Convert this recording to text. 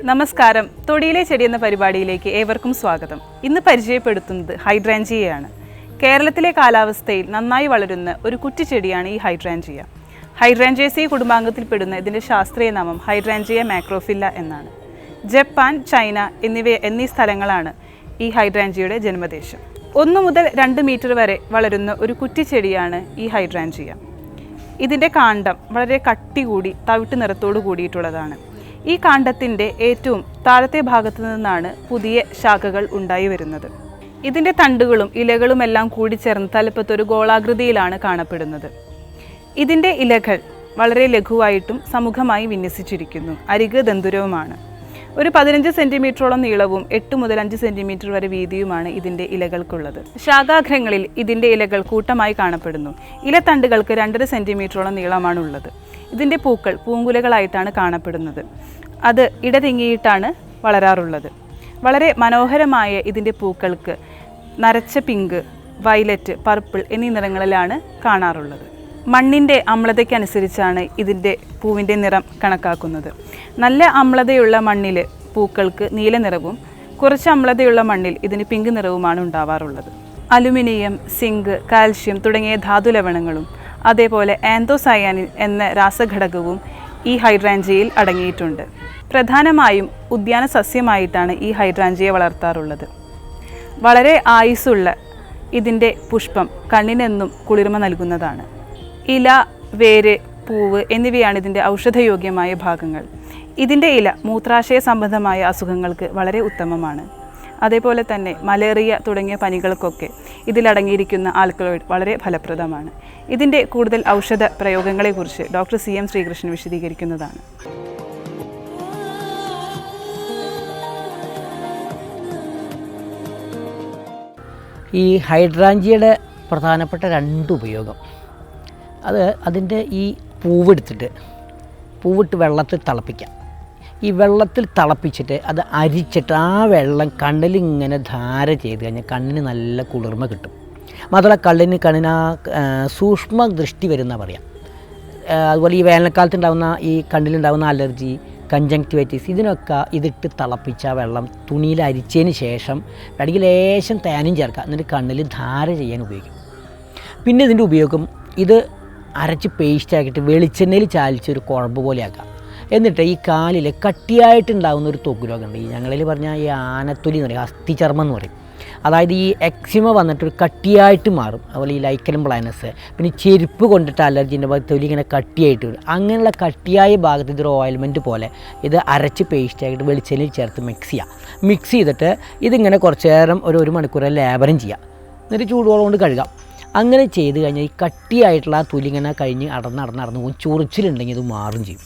നമസ്കാരം. തൊടിയിലെ ചെടി എന്ന പരിപാടിയിലേക്ക് ഏവർക്കും സ്വാഗതം. ഇന്ന് പരിചയപ്പെടുത്തുന്നത് ഹൈഡ്രാഞ്ചിയയാണ്. കേരളത്തിലെ കാലാവസ്ഥയിൽ നന്നായി വളരുന്ന ഒരു കുറ്റിച്ചെടിയാണ് ഈ ഹൈഡ്രാഞ്ചിയ. ഹൈഡ്രാഞ്ചിയേസി കുടുംബാംഗത്തിൽപ്പെടുന്ന ഇതിൻ്റെ ശാസ്ത്രീയ നാമം ഹൈഡ്രാഞ്ചിയ മാക്രോഫില്ല എന്നാണ്. ജപ്പാൻ, ചൈന എന്നീ സ്ഥലങ്ങളാണ് ഈ ഹൈഡ്രാഞ്ചിയയുടെ ജന്മദേശം. 1 മുതൽ 2 മീറ്റർ വരെ വളരുന്ന ഒരു കുറ്റിച്ചെടിയാണ് ഈ ഹൈഡ്രാഞ്ചിയ. ഇതിൻ്റെ കാണ്ഡം വളരെ കട്ടി കൂടി തവിട്ട് നിറത്തോട് കൂടിയിട്ടുള്ളതാണ്. ഈ കാണ്ഡത്തിൻ്റെ ഏറ്റവും താഴത്തെ ഭാഗത്തു നിന്നാണ് പുതിയ ശാഖകൾ ഉണ്ടായി വരുന്നത്. ഇതിൻ്റെ തണ്ടുകളും ഇലകളുമെല്ലാം കൂടിച്ചേർന്ന് തലപ്പത്തൊരു ഗോളാകൃതിയിലാണ് കാണപ്പെടുന്നത്. ഇതിൻ്റെ ഇലകൾ വളരെ ലഘുവായിട്ടും സമുഖമായി വിന്യസിച്ചിരിക്കുന്നു. അരിക് ദന്തുരവുമാണ്. ഒരു 15 സെൻറ്റിമീറ്ററോളം നീളവും 8 മുതൽ 5 സെൻറ്റിമീറ്റർ വരെ വീതിയുമാണ് ഇതിൻ്റെ ഇലകൾക്കുള്ളത്. ശാഖാഗ്രങ്ങളിൽ ഇതിൻ്റെ ഇലകൾ കൂട്ടമായി കാണപ്പെടുന്നു. ഇലത്തണ്ടുകൾക്ക് 2.5 സെൻറ്റിമീറ്ററോളം നീളമാണുള്ളത്. ഇതിൻ്റെ പൂക്കൾ പൂങ്കുലകളായിട്ടാണ് കാണപ്പെടുന്നത്. അത് ഇടതിങ്ങിയിട്ടാണ് വളരാറുള്ളത്. വളരെ മനോഹരമായ ഇതിൻ്റെ പൂക്കൾക്ക് നരച്ച പിങ്ക്, വയലറ്റ്, പർപ്പിൾ എന്നീ നിറങ്ങളിലാണ് കാണാറുള്ളത്. മണ്ണിൻ്റെ അമ്ലതയ്ക്കനുസരിച്ചാണ് ഇതിൻ്റെ പൂവിൻ്റെ നിറം കണക്കാക്കുന്നത്. നല്ല അമ്ലതയുള്ള മണ്ണിൽ പൂക്കൾക്ക് നീല നിറവും കുറച്ച് അമ്ലതയുള്ള മണ്ണിൽ ഇതിന് പിങ്ക് നിറവുമാണ് ഉണ്ടാവാറുള്ളത്. അലുമിനിയം, സിങ്ക്, കാൽഷ്യം തുടങ്ങിയ ധാതുലവണങ്ങളും അതേപോലെ ആന്തോസയാനിൻ എന്ന രാസഘടകവും ഈ ഹൈഡ്രാഞ്ചിയയിൽ അടങ്ങിയിട്ടുണ്ട്. പ്രധാനമായും ഉദ്യാന സസ്യമായിട്ടാണ് ഈ ഹൈഡ്രാഞ്ചിയ വളർത്താറുള്ളത്. വളരെ ആയുസ്സുള്ള ഇതിൻ്റെ പുഷ്പം കണ്ണിനെന്നും കുളിർമ നൽകുന്നതാണ്. ഇല, വേര്, പൂവ് എന്നിവയാണ് ഇതിൻ്റെ ഔഷധയോഗ്യമായ ഭാഗങ്ങൾ. ഇതിൻ്റെ ഇല മൂത്രാശയ സംബന്ധമായ അസുഖങ്ങൾക്ക് വളരെ ഉത്തമമാണ്. അതേപോലെ തന്നെ മലേറിയ തുടങ്ങിയ പനികൾക്കൊക്കെ ഇതിലടങ്ങിയിരിക്കുന്ന ആൽക്കലോയിഡ് വളരെ ഫലപ്രദമാണ്. ഇതിൻ്റെ കൂടുതൽ ഔഷധ പ്രയോഗങ്ങളെക്കുറിച്ച് ഡോക്ടർ CM ശ്രീകൃഷ്ണൻ വിശദീകരിക്കുന്നതാണ്. ഈ ഹൈഡ്രാഞ്ചിയയുടെ പ്രധാനപ്പെട്ട 2 ഉപയോഗം, അതിൻ്റെ ഈ പൂവിട്ട് വെള്ളത്തിൽ തിളപ്പിക്കാം. ഈ വെള്ളത്തിൽ തിളപ്പിച്ചിട്ട് അത് അരിച്ചിട്ട് ആ വെള്ളം കണ്ണിലിങ്ങനെ ധാര ചെയ്ത് കഴിഞ്ഞാൽ കണ്ണിന് നല്ല കുളിർമ കിട്ടും. മാത്രമല്ല കണ്ണിന് സൂക്ഷ്മ ദൃഷ്ടി വരുന്ന പറയാം. അതുപോലെ ഈ വേനൽക്കാലത്ത് ഉണ്ടാകുന്ന ഈ കണ്ണിലുണ്ടാകുന്ന അലർജി, കൺജങ്ക്റ്റിവൈറ്റിസ്, ഇതിനൊക്കെ ഇതിട്ട് തിളപ്പിച്ച വെള്ളം തുണിയിൽ അരിച്ചതിന് ശേഷം വേണമെങ്കിൽ ലേശം തേനും ചേർക്കുക. എന്നിട്ട് കണ്ണിൽ ധാര ചെയ്യാൻ ഉപയോഗിക്കും. പിന്നെ ഇതിൻ്റെ ഉപയോഗം, ഇത് അരച്ച് പേസ്റ്റാക്കിയിട്ട് വെളിച്ചെണ്ണയിൽ ചാലിച്ചൊരു കുഴമ്പ് പോലെ ആക്കാം. എന്നിട്ട് ഈ കാലിൽ കട്ടിയായിട്ടുണ്ടാകുന്ന ഒരു ത്വക്ക് രോഗമുണ്ട്. ഈ ഞങ്ങളിൽ പറഞ്ഞാൽ ഈ ആനത്തൊലി എന്ന് പറയും, അസ്ഥിചർമ്മം എന്ന് പറയും. അതായത് ഈ എക്സിമ വന്നിട്ടൊരു കട്ടിയായിട്ട് മാറും. അതുപോലെ ഈ ലൈക്കലും പ്ലാനസ്, പിന്നെ ചെരുപ്പ് കൊണ്ടിട്ട് അലർജീൻ്റെ തൊലി ഇങ്ങനെ കട്ടിയായിട്ട് വരും. അങ്ങനെയുള്ള കട്ടിയായ ഭാഗത്ത് ഇതൊരു ഓയിൽമെൻറ്റ് പോലെ ഇത് അരച്ച് പേസ്റ്റാക്കിയിട്ട് വെളിച്ചെണ്ണയിൽ ചേർത്ത് മിക്സ് ചെയ്തിട്ട് ഇതിങ്ങനെ കുറച്ച് നേരം ഒരു മണിക്കൂർ ലേബനം ചെയ്യുക. എന്നിട്ട് ചൂടുവെള്ളം കൊണ്ട് കഴുകാം. അങ്ങനെ ചെയ്ത് കഴിഞ്ഞാൽ ഈ കട്ടിയായിട്ടുള്ള ആ തൊലി ഇങ്ങനെ കഴിഞ്ഞ് അടർന്ന് പോകും. ചൊറിച്ചിലുണ്ടെങ്കിൽ ഇത് മാറും ചെയ്യും.